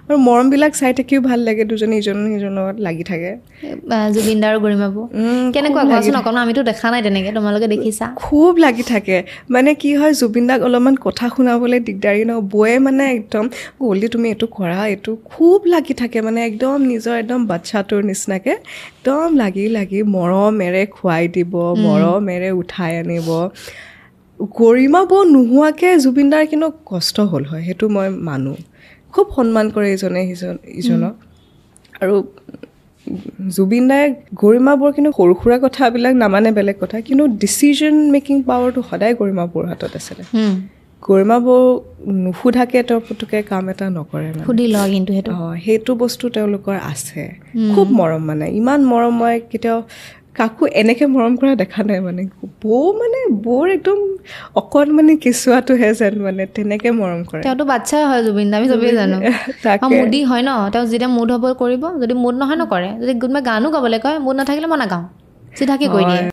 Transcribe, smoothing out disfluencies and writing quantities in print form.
আৰু মৰমবিলাক চাই থাকিও ভাল লাগে দুজনী ইজনৰ লগত লাগি থাকে জুবিন দা আৰু গৰিমা বৌ কেনেকুৱা কোৱাচোন অকণ আমিতো দেখা নাই তেনেকে তোমালোকে দেখিছা খুব লাগি থাকে মানে কি হয় জুবিন দাক অলপমান কথা শুনাবলৈ দিগদাৰী ন বৌয়ে মানে একদম গলি তুমি এইটো কৰা এইটো খুব লাগি থাকে মানে একদম নিজৰ একদম বাচ্চাটোৰ নিচিনাকৈ একদম লাগি মৰমেৰে খুৱাই দিব মৰমেৰে উঠাই আনিব গৰিমা বৌ নোহোৱাকৈ জুবিন দাৰ কিন্তু কষ্ট হ'ল হয় সেইটো মই মানো খুব সন্মান কৰে ইজনক আৰু জুবিন দাই গৰিমা বৌৰ কিন্তু সৰু সুৰা কথাবিলাক নামানে বেলেগ কথা কিন্তু ডিচিজন মেকিং পাৱাৰটো সদায় গৰিমা বৌৰ হাতত আছিলে গৰিমা বৌ নুসুধাকৈ তেওঁ পুতুকে কাম এটা নকৰে সুধি লয় কিন্তু সেইটো বস্তু তেওঁলোকৰ আছে খুব মৰম মানে ইমান মৰম মই কেতিয়াও কাকো এনেকৈ মৰম কৰা দেখা নাই মানে বৌৰ একদম অকণমানি কেঁচুৱাটোহে যেন মানে তেনেকৈ মৰম কৰে তেওঁতো বাচ্চাই হয় জুবিন দা আমি চবেই জানো মুডি হয় ন তেওঁ যেতিয়া মুড হ'ব কৰিব যদি মুড নহয় নকৰে যদি কোনোবাই গানো গাবলৈ কয় মুড নাথাকিলে মই নাগাওঁ চিধাকৈ কৈ দিয়ে